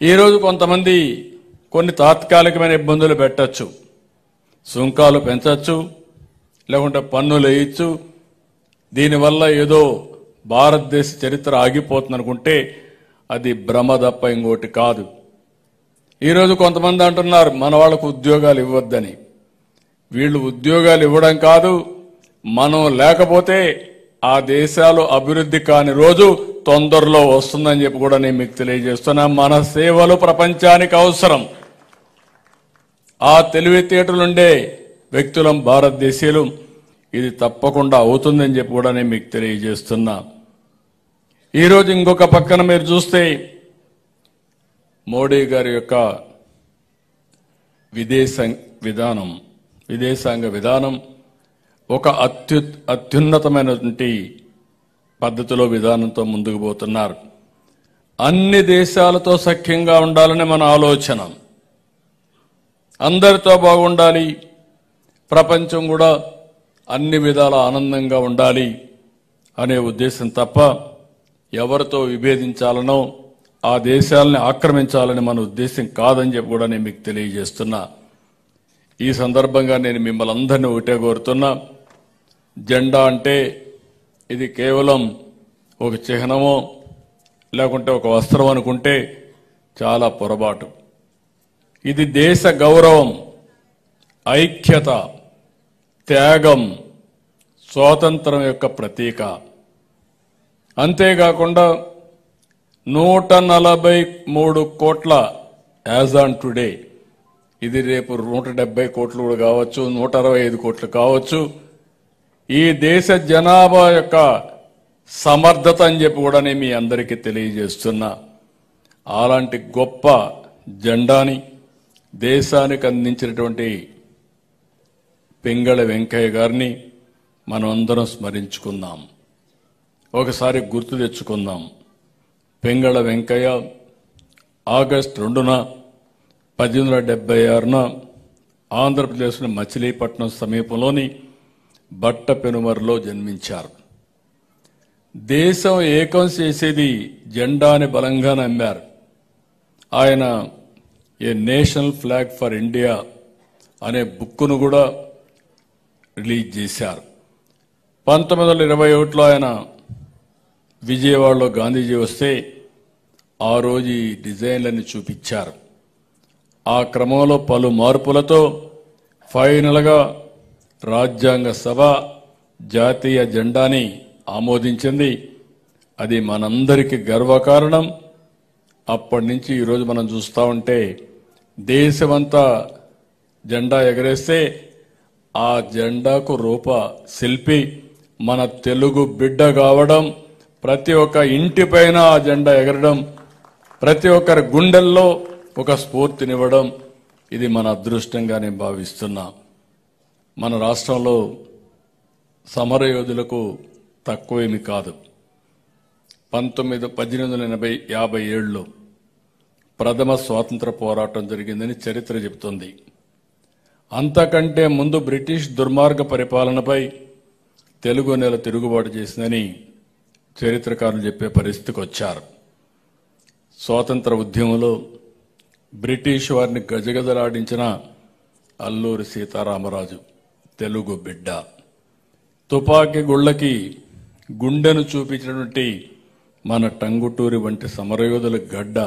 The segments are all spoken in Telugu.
ఈరోజు కొంతమంది కొన్ని తాత్కాలికమైన ఇబ్బందులు పెట్టచ్చు, సుంకాలు పెంచచ్చు, లేకుంటే పన్నులు వేయచ్చు. దీనివల్ల ఏదో భారతదేశ చరిత్ర ఆగిపోతుందనుకుంటే అది భ్రమ తప్ప ఇంకోటి కాదు. ఈరోజు కొంతమంది అంటున్నారు మన వాళ్లకు ఉద్యోగాలు ఇవ్వద్దని. వీళ్ళు ఉద్యోగాలు ఇవ్వడం కాదు, మనం లేకపోతే ఆ దేశాలు అభివృద్ధి కాని రోజు తొందరలో వస్తుందని చెప్పి కూడా నేను మీకు తెలియజేస్తున్నా. మన సేవలు ప్రపంచానికి అవసరం. ఆ తెలివితేటలుండే వ్యక్తులం భారతదేశీయులు. ఇది తప్పకుండా అవుతుందని చెప్పి కూడా నేను మీకు తెలియజేస్తున్నా. ఈరోజు ఇంకొక పక్కన మీరు చూస్తే మోడీ గారి యొక్క విదేశాంగ విధానం ఒక అత్యున్నతమైనటువంటి పద్ధతిలో విధానంతో ముందుకు పోతున్నారు. అన్ని దేశాలతో సఖ్యంగా ఉండాలని మన ఆలోచన. అందరితో బాగుండాలి, ప్రపంచం కూడా అన్ని విధాల ఆనందంగా ఉండాలి అనే ఉద్దేశం తప్ప ఎవరితో విభేదించాలనో ఆ దేశాలని ఆక్రమించాలని మన ఉద్దేశం కాదని చెప్పి కూడా నేను మీకు తెలియజేస్తున్నా. ఈ సందర్భంగా నేను మిమ్మల్ని అందరినీ ఒకటే కోరుతున్నా, జెండా అంటే ఇది కేవలం ఒక చిహ్నమో లేకుంటే ఒక వస్త్రం అనుకుంటే చాలా పొరపాటు. ఇది దేశ గౌరవం, ఐక్యత, త్యాగం, స్వాతంత్రం యొక్క ప్రతీక. అంతేకాకుండా 143 కోట్ల యాజ్ ఆన్ టుడే, ఇది రేపు 170 కోట్లు కూడా కావచ్చు, 165 కోట్లు కావచ్చు. ఈ దేశ జనాభా యొక్క సమర్థత అని చెప్పి కూడా నేను మీ అందరికీ తెలియజేస్తున్నా. అలాంటి గొప్ప జెండాని దేశానికి అందించినటువంటి పింగళి వెంకయ్య గారిని మనం అందరం స్మరించుకుందాం, ఒకసారి గుర్తు తెచ్చుకుందాం. పింగళి వెంకయ్య ఆగస్టు 2న 1876న ఆంధ్రప్రదేశ్లోని మచిలీపట్నం సమీపంలోని బట్టపెనుమరులో జన్మించారు. దేశం ఏకం చేసేది జెండాని బలంగా నమ్మారు. ఆయన ఏ నేషనల్ ఫ్లాగ్ ఫర్ ఇండియా అనే బుక్కును కూడా రిలీజ్ చేశారు. 1921లో ఆయన విజయవాడలో గాంధీజీ వస్తే ఆ రోజు ఈ డిజైన్లని చూపించారు. ఆ క్రమంలో పలు మార్పులతో ఫైనల్గా రాజ్యాంగ సభ జాతీయ జెండాని ఆమోదించింది. అది మనందరికీ గర్వకారణం. అప్పటి నుంచి ఈరోజు మనం చూస్తూ ఉంటే దేశమంతా జెండా ఎగరేస్తే ఆ జెండాకు రూప శిల్పి మన తెలుగు బిడ్డ కావడం, ప్రతి ఒక్క ఇంటిపైన ఆ జెండా ఎగరడం, ప్రతి ఒక్కరి గుండెల్లో ఒక స్ఫూర్తినివ్వడం, ఇది మన అదృష్టంగా నేను భావిస్తున్నా. మన రాష్ట్రంలో సమరయోధులకు తక్కువేమీ కాదు. 1857లో ప్రథమ స్వాతంత్ర పోరాటం జరిగిందని చరిత్ర చెబుతుంది. అంతకంటే ముందు బ్రిటిష్ దుర్మార్గ పరిపాలనపై తెలుగు నేల తిరుగుబాటు చేసిందని చరిత్రకారులు చెప్పే పరిస్థితికి వచ్చారు. స్వాతంత్ర ఉద్యమంలో బ్రిటిష్ వారిని గజగజలాడించిన అల్లూరి సీతారామరాజు తెలుగు బిడ్డ. తుపాకీ గుళ్లకి గుండెను చూపించినటువంటి మన టంగుటూరి వంటి సమరయోధుల గడ్డ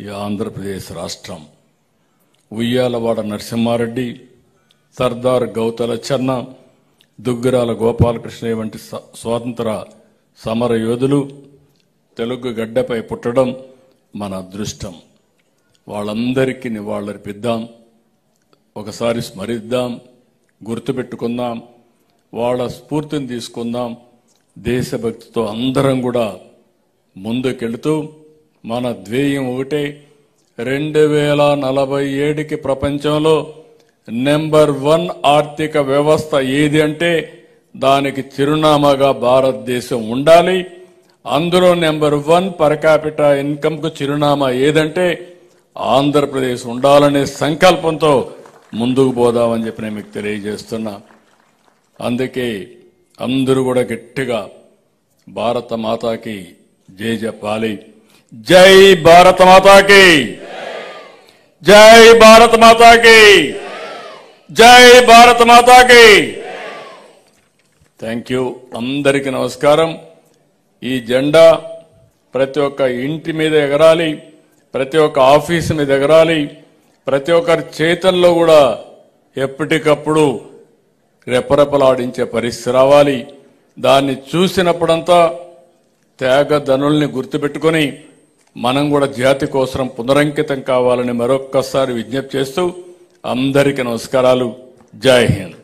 ఈ ఆంధ్రప్రదేశ్ రాష్ట్రం. ఉయ్యాలవాడ నరసింహారెడ్డి, సర్దార్ గౌతల చెన్న, దుగ్గిరాల గోపాలకృష్ణయ్య వంటి స్వాతంత్ర సమర యోధులు తెలుగు గడ్డపై పుట్టడం మన అదృష్టం. వాళ్ళందరికీ నివాళులర్పిద్దాం, ఒకసారి స్మరిద్దాం, గుర్తుపెట్టుకుందాం, వాళ్ళ స్ఫూర్తిని తీసుకుందాం. దేశభక్తితో అందరం కూడా ముందుకెళ్తూ మన ధ్యేయం ఒకటే, 2047కి ప్రపంచంలో నెంబర్ 1 ఆర్థిక వ్యవస్థ ఏది అంటే దానికి చిరునామాగా భారతదేశం ఉండాలి. అందులో నెంబర్ 1 పర్ క్యాపిటా ఇన్కమ్ కు చిరునామా ఏదంటే ఆంధ్రప్రదేశ్ ఉండాలనే సంకల్పంతో ముందుకు పోదామని చెప్పి నేను మీకు తెలియజేస్తున్నా. అందుకే అందరూ కూడా గట్టిగా భారత మాతాకి జై చెప్పాలి. జై భారత మాతాకి. జై భారత మాతాకి, జై భారత మాతాకి. Thank you. అందరికీ నమస్కారం. ఈ జెండా ప్రతి ఒక్క ఇంటి మీద ఎగరాలి, ప్రతి ఒక్క ఆఫీసు మీద ఎగరాలి, ప్రతి ఒక్కరి చేతల్లో కూడా ఎప్పటికప్పుడు రెపరెపలాడించే పరిస్థితి రావాలి. దాన్ని చూసినప్పుడంతా త్యాగధనుల్ని గుర్తుపెట్టుకుని మనం కూడా జాతి కోసం పునరంకితం కావాలని మరొక్కసారి విజ్ఞప్తి చేస్తూ అందరికీ నమస్కారాలు. జై హింద్.